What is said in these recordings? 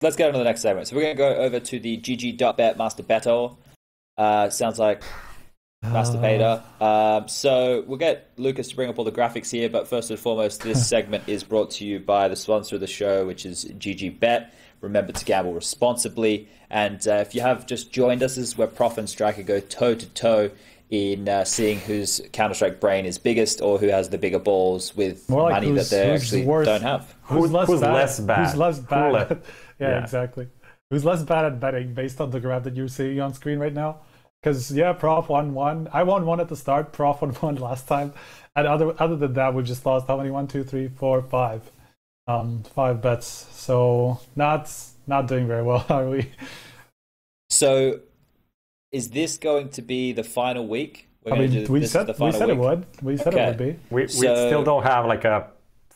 let's get on to the next segment. So we're going to go over to the GG.bet Master Battle. Sounds like Master Beta. So we'll get Lucas to bring up all the graphics here, but first and foremost, this segment is brought to you by the sponsor of the show, which is GGBet. Remember to gamble responsibly. And if you have just joined us, this is where Prof and Striker go toe-to-toe in seeing whose Counter-Strike brain is biggest or who has the bigger balls with More like money that they actually don't have. Who's less bad? Who's less bad? Yeah, exactly. Who's less bad at betting based on the graph that you're seeing on screen right now? Because, yeah, Prof won one. I won one at the start. Prof won one last time. And other than that, we just lost how many? 1, 2, 3, 4, 5. 5 bets. So not doing very well, are we? So is this going to be the final week? We said it would. We said it would be. We still don't have like a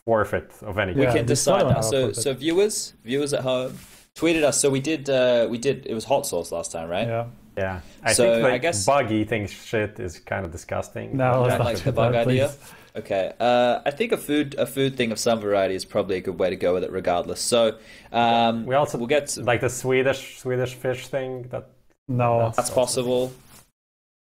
forfeit of any kind. We can decide now. So viewers at home, tweeted us. So we did. It was hot sauce last time, right? Yeah. I think I guess bug eating shit is kind of disgusting. No, I don't like the bug idea. Okay. I think a food thing of some variety is probably a good way to go with it, regardless. So we'll get like the Swedish fish thing. That's possible.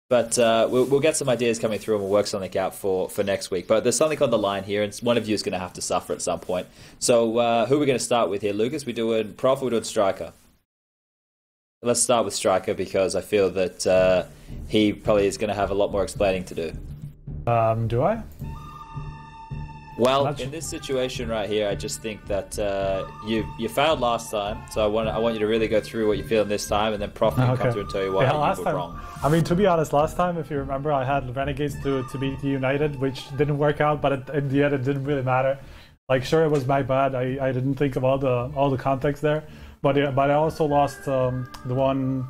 But we'll get some ideas coming through and we'll work something out for next week. But there's something on the line here, and one of you is going to have to suffer at some point. So who are we going to start with here? Lucas, we doing Prof, we're doing Striker. Let's start with Striker because I feel that he probably is going to have a lot more explaining to do. Do I? Well, in this situation right here, I just think that you failed last time, so I want you to really go through what you're feeling this time, and then Prof can come through and tell you why you were wrong. I mean, to be honest, last time, if you remember, I had Renegades to beat United, which didn't work out, but in the end, it didn't really matter. Like, sure, it was my bad. I didn't think of all the context there, but I also lost the one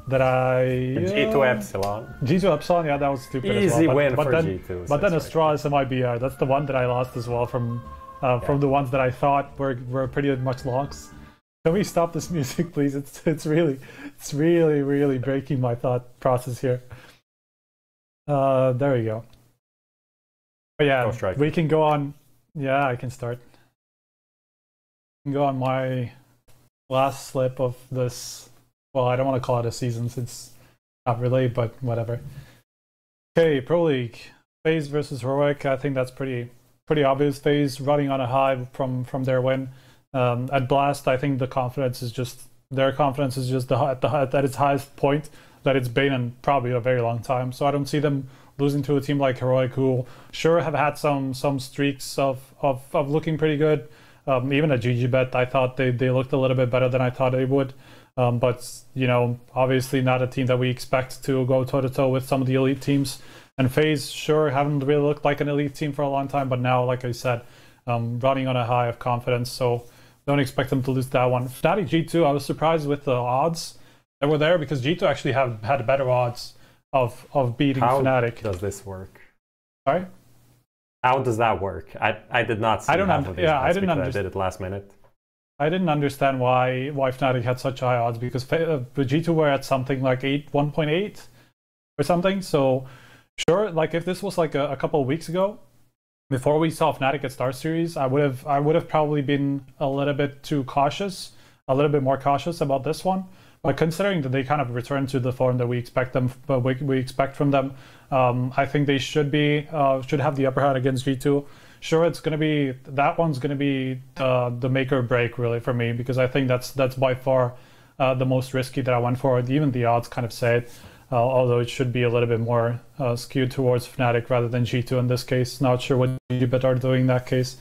that G2 Epsilon. G2 Epsilon, yeah, that was stupid as well. Easy win for G2. But then Astral SMIBR, that's the one that I lost as well from the ones that I thought were pretty much locks. Can we stop this music, please? It's really breaking my thought process here. There we go. But yeah, we can go on. Yeah, I can start. I can go on my last slip of this. Well, I don't want to call it a season since not really, but whatever. Okay, Pro League. FaZe versus Heroic. I think that's pretty obvious. FaZe running on a high from their win. At Blast, I think their confidence is just at its highest point that it's been in probably a very long time. So I don't see them losing to a team like Heroic, who sure have had some streaks of looking pretty good. Even at GGBet, I thought they looked a little bit better than I thought they would. But, you know, obviously not a team that we expect to go toe-to-toe with some of the elite teams. And FaZe, sure, haven't really looked like an elite team for a long time, but now, like I said, running on a high of confidence, so don't expect them to lose that one. Fnatic G2, I was surprised with the odds that were there, because G2 actually had better odds of beating Fnatic. How does this work? Sorry? How does that work? I did not see half of these I did it last minute. I didn't understand why Fnatic had such high odds, because G2 were at something like 1.8 or something. So sure, like if this was like a couple of weeks ago, before we saw Fnatic at Star Series, I would have probably been a little bit more cautious about this one. But considering that they kind of returned to the form that we expect from them, I think they should have the upper hand against G2. Sure, that one's gonna be the make or break really for me, because I think that's by far the most risky that I went for. Even the odds kind of say it, although it should be a little bit more skewed towards Fnatic rather than G2 in this case. Not sure what GGBet are doing in that case.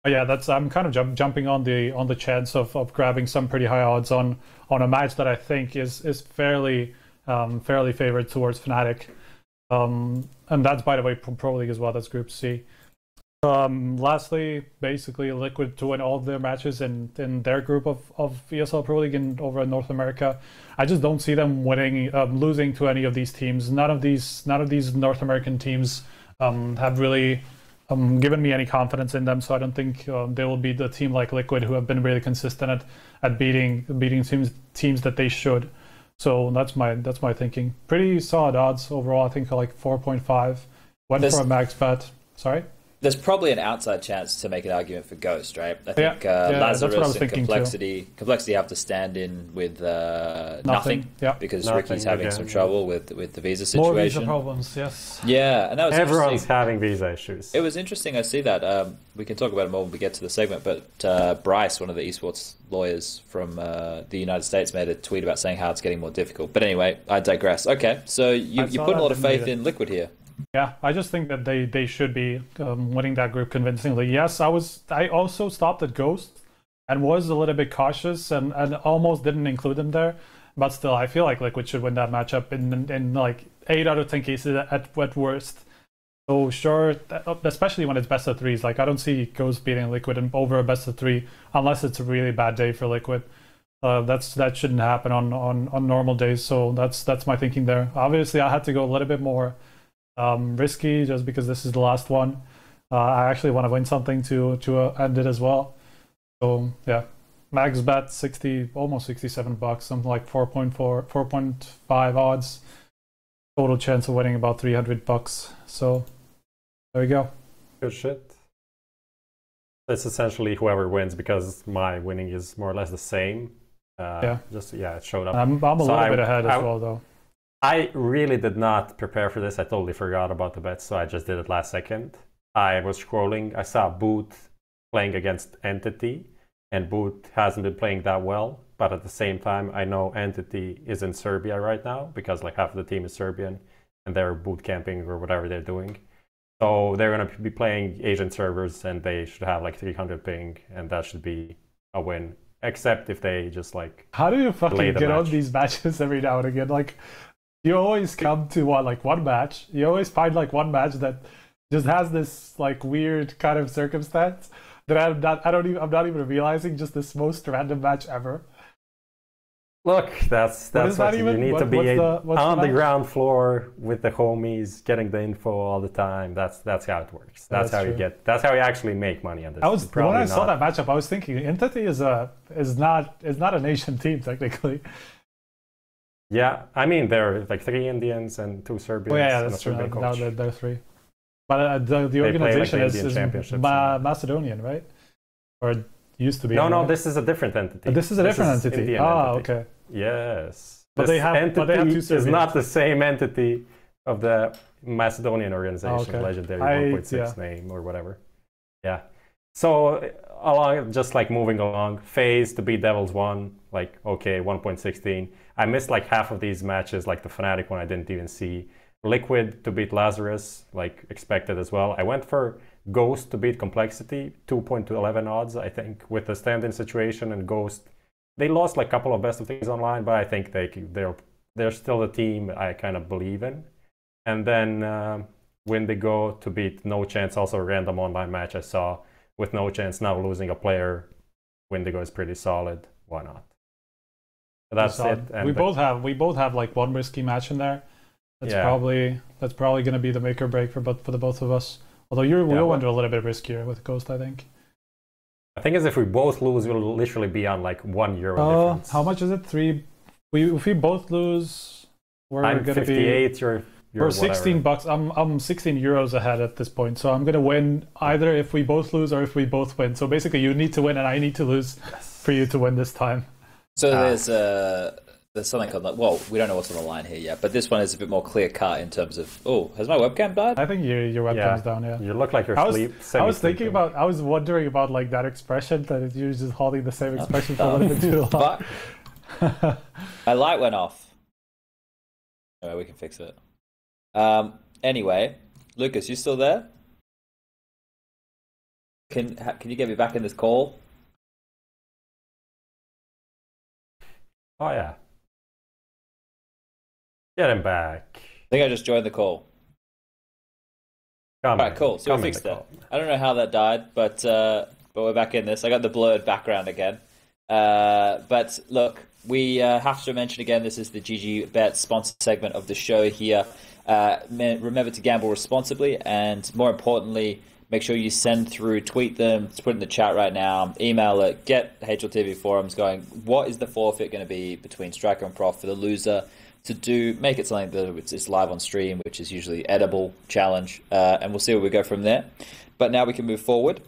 But yeah, I'm kind of jumping on the chance of grabbing some pretty high odds on a match that I think is fairly favored towards Fnatic. And that's, by the way, Pro League as well. That's Group C. Lastly, basically Liquid to win all of their matches in their group of ESL Pro League over in North America. I just don't see them losing to any of these teams. None of these North American teams have really given me any confidence in them. So I don't think they will be the team like Liquid, who have been really consistent at beating teams that they should. So that's my thinking. Pretty solid odds overall. I think like 4.5. Went for a max bet. Sorry. There's probably an outside chance to make an argument for Ghost, right? I think Lazarus and Complexity have to stand in with nothing because Ricky's having some trouble with the visa situation. More visa problems, yes. Yeah, and that was everyone's having visa issues. It was interesting. I see that. We can talk about it more when we get to the segment. But Bryce, one of the esports lawyers from the United States, made a tweet about saying how it's getting more difficult. But anyway, I digress. Okay, so you put a lot of faith in Liquid here. Yeah, I just think that they should be winning that group convincingly. Yes, I also stopped at Ghost and was a little bit cautious and almost didn't include them there. But still, I feel like Liquid should win that matchup in like 8 out of 10 cases at worst. So sure, especially when it's best of threes. Like I don't see Ghost beating Liquid over a best of 3 unless it's a really bad day for Liquid. That shouldn't happen on normal days. So that's my thinking there. Obviously, I had to go a little bit more risky just because this is the last one. I actually want to win something to end it as well. So yeah, max bet 60, almost $67, something like 4.5 odds. Total chance of winning about $300. So there we go. Good shit. It's essentially whoever wins because my winning is more or less the same. It showed up. I'm a little bit ahead as well though. I really did not prepare for this. I totally forgot about the bets, so I just did it last second. I was scrolling. I saw Boot playing against Entity, and Boot hasn't been playing that well. But at the same time, I know Entity is in Serbia right now because like half of the team is Serbian, and they're boot camping or whatever they're doing. So they're going to be playing Asian servers, and they should have like 300 ping, and that should be a win. Except if they just like... How do you fucking get on these matches every now and again? Like... You always come to one match. You always find like one match that just has this like weird kind of circumstance that I'm not even realizing just this most random match ever. Look, that's what you need to be on the ground floor with the homies, getting the info all the time. That's how it works. That's how true. That's how you actually make money on this. When I saw that matchup, I was thinking Entity is not an Asian team technically. Yeah, I mean, there are like 3 Indians and 2 Serbians. Oh, yeah, that's true. Now they're 3. But the organization is Macedonian, right? Or it used to be. No, this is a different entity. This is a different entity. Indian entity. Okay. Yes. But they have 2 Serbians. It's not the same entity of the Macedonian organization, legendary 1.6 name or whatever. Yeah. So just like moving along, FaZe to beat Devils 1, like okay, 1.16. I missed like half of these matches, like the Fnatic one I didn't even see. Liquid to beat Lazarus, like expected as well. I went for Ghost to beat Complexity, 2.11 odds, I think, with the stand-in situation and Ghost. They lost like a couple of best of things online, but I think they're still a team I kind of believe in. And then Wendigo to beat No Chance, also a random online match I saw with No Chance now losing a player. Wendigo is pretty solid. Why not? That's it. And we both have like one risky match in there. That's probably going to be the make or break for the both of us. Although we went a little bit riskier with Ghost, I think. I think if we both lose, we'll literally be on like €1 difference. How much is it? 3. If we both lose, we're I'm going to 58. be. You're for $16. I'm 16 euros ahead at this point, so I'm going to win either if we both lose or if we both win. So basically, you need to win and I need to lose for you to win this time. So there's something called, well, we don't know what's on the line here yet, but this one is a bit more clear cut in terms of, has my webcam died? I think your webcam's down, yeah. You look like you're asleep. I was wondering about like that expression, that you're just holding the same expression for a little bit too long. My light went off. Anyway, we can fix it. Anyway, Lucas, you still there? Can you get me back in this call? Oh, yeah. Get him back. I think I just joined the call. Alright, cool. So we fixed it. I don't know how that died, but we're back in this. I got the blurred background again. But look, we have to mention again, this is the GG Bet sponsored segment of the show here. Remember to gamble responsibly, and more importantly, make sure you send through, tweet them, put it in the chat right now, email it, get HLTV forums going. What is the forfeit going to be between Striker and Prof for the loser to make it something that it's live on stream, which is usually edible challenge, and we'll see where we go from there. but now we can move forward.